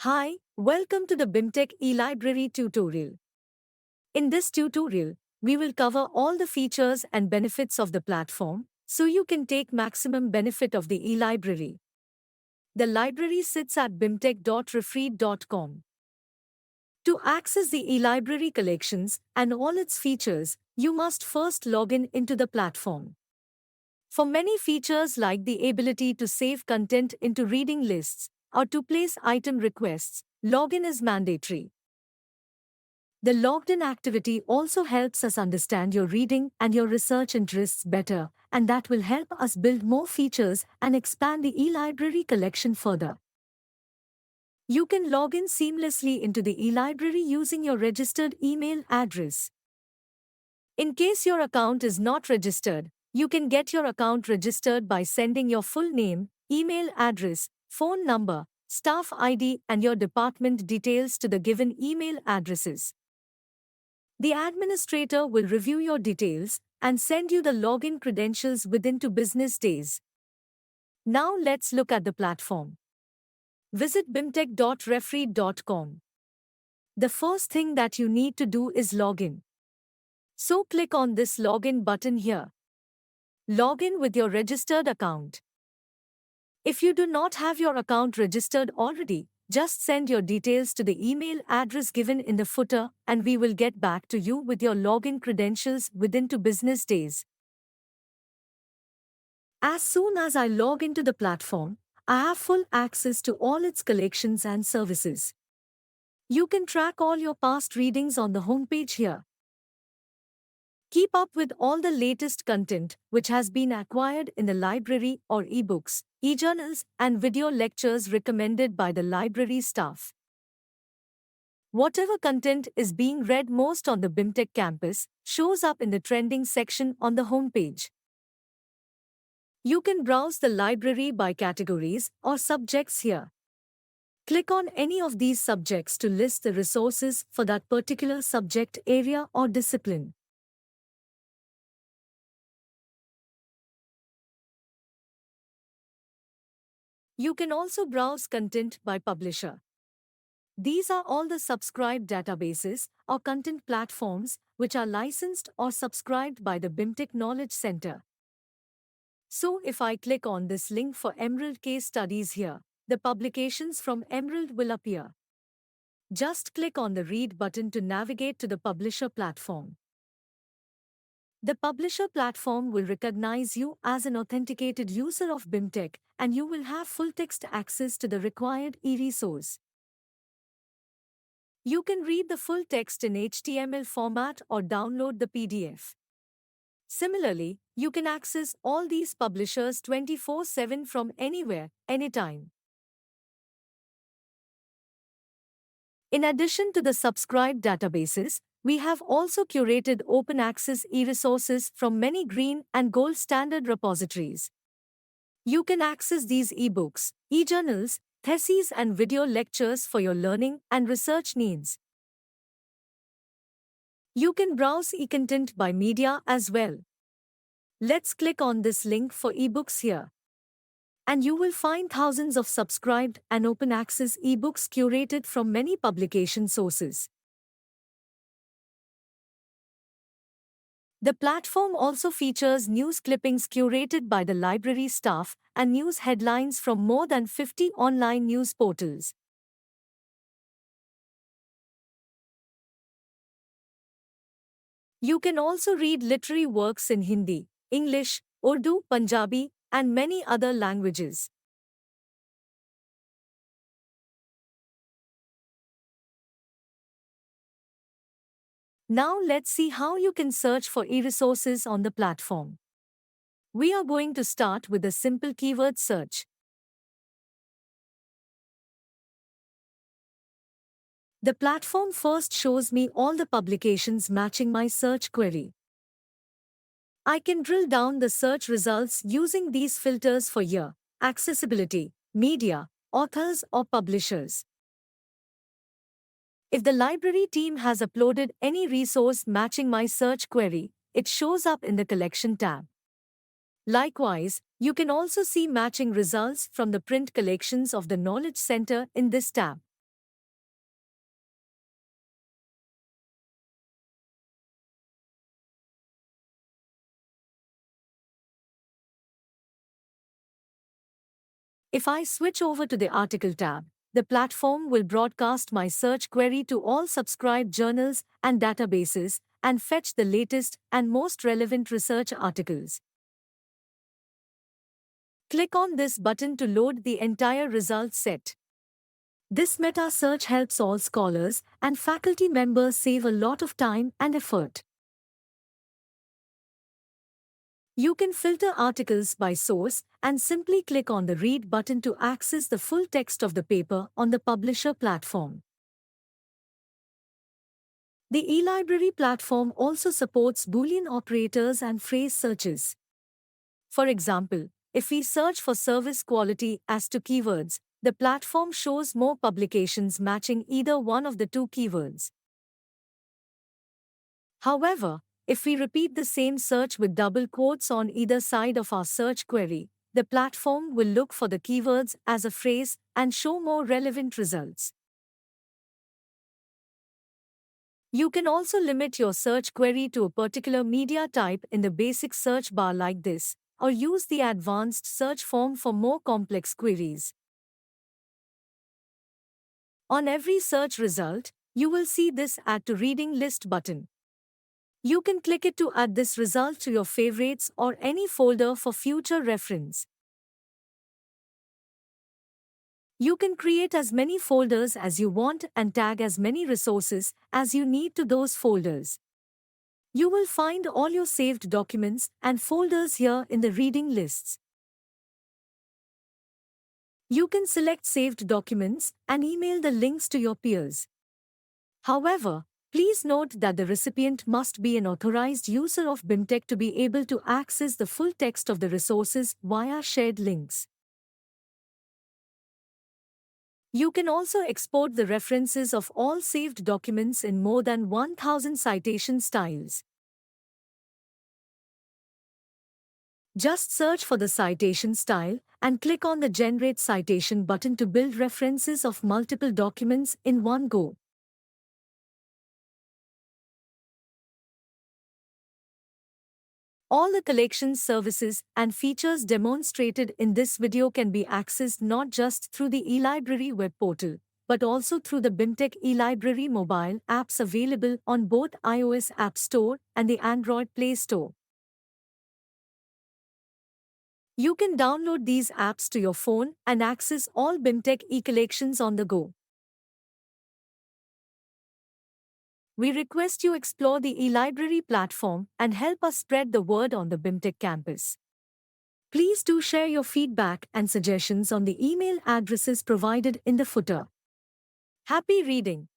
Hi, welcome to the BIMTECH eLibrary tutorial. In this tutorial, we will cover all the features and benefits of the platform, so you can take maximum benefit of the eLibrary. The library sits at bimtech.refread.com. To access the eLibrary collections and all its features, you must first log in into the platform. For many features like the ability to save content into reading lists or to place item requests, login is mandatory. The logged-in activity also helps us understand your reading and your research interests better, and that will help us build more features and expand the eLibrary collection further. You can log in seamlessly into the eLibrary using your registered email address. In case your account is not registered, you can get your account registered by sending your full name, email address, phone number, staff ID, and your department details to the given email addresses. The administrator will review your details and send you the login credentials within 2 business days. Now let's look at the platform. Visit bimtech.refread.com. The first thing that you need to do is login. So click on this login button here. Log in with your registered account. If you do not have your account registered already, just send your details to the email address given in the footer and we will get back to you with your login credentials within 2 business days. As soon as I log into the platform, I have full access to all its collections and services. You can track all your past readings on the homepage here. Keep up with all the latest content which has been acquired in the library or ebooks, e-journals, and video lectures recommended by the library staff. Whatever content is being read most on the BIMTECH campus shows up in the trending section on the homepage. You can browse the library by categories or subjects here. Click on any of these subjects to list the resources for that particular subject area or discipline. You can also browse content by publisher. These are all the subscribed databases or content platforms which are licensed or subscribed by the BIMTECH Knowledge Centre. So if I click on this link for Emerald case studies here, the publications from Emerald will appear. Just click on the Read button to navigate to the publisher platform. The publisher platform will recognize you as an authenticated user of BIMTECH and you will have full text access to the required eResource. You can read the full text in HTML format or download the PDF. Similarly, you can access all these publishers 24/7 from anywhere, anytime. In addition to the subscribed databases, we have also curated open access eResources from many green and gold standard repositories. You can access these ebooks, e-journals, theses and video lectures for your learning and research needs. You can browse e-content by media as well. Let's click on this link for ebooks here. And you will find thousands of subscribed and open access ebooks curated from many publication sources. The platform also features news clippings curated by the library staff and news headlines from more than 50 online news portals. You can also read literary works in Hindi, English, Urdu, Punjabi, and many other languages. Now let's see how you can search for eResources on the platform. We are going to start with a simple keyword search. The platform first shows me all the publications matching my search query. I can drill down the search results using these filters for year, accessibility, media, authors or publishers. If the library team has uploaded any resource matching my search query, it shows up in the Collection tab. Likewise, you can also see matching results from the print collections of the Knowledge Centre in this tab. If I switch over to the article tab, the platform will broadcast my search query to all subscribed journals and databases and fetch the latest and most relevant research articles. Click on this button to load the entire results set. This meta search helps all scholars and faculty members save a lot of time and effort. You can filter articles by source and simply click on the Read button to access the full text of the paper on the publisher platform. The eLibrary platform also supports Boolean operators and phrase searches. For example, if we search for service quality as to keywords, the platform shows more publications matching either one of the two keywords. However, if we repeat the same search with double quotes on either side of our search query, the platform will look for the keywords as a phrase and show more relevant results. You can also limit your search query to a particular media type in the basic search bar like this, or use the advanced search form for more complex queries. On every search result, you will see this Add to Reading List button. You can click it to add this result to your favorites or any folder for future reference. You can create as many folders as you want and tag as many resources as you need to those folders. You will find all your saved documents and folders here in the reading lists. You can select saved documents and email the links to your peers. However, please note that the recipient must be an authorized user of BIMTECH to be able to access the full text of the resources via shared links. You can also export the references of all saved documents in more than 1000 citation styles. Just search for the citation style and click on the Generate Citation button to build references of multiple documents in one go. All the collections, services, and features demonstrated in this video can be accessed not just through the eLibrary web portal, but also through the BIMTECH eLibrary mobile apps available on both iOS App Store and the Android Play Store. You can download these apps to your phone and access all BIMTECH e-collections on the go. We request you explore the eLibrary platform and help us spread the word on the BIMTECH campus. Please do share your feedback and suggestions on the email addresses provided in the footer. Happy reading!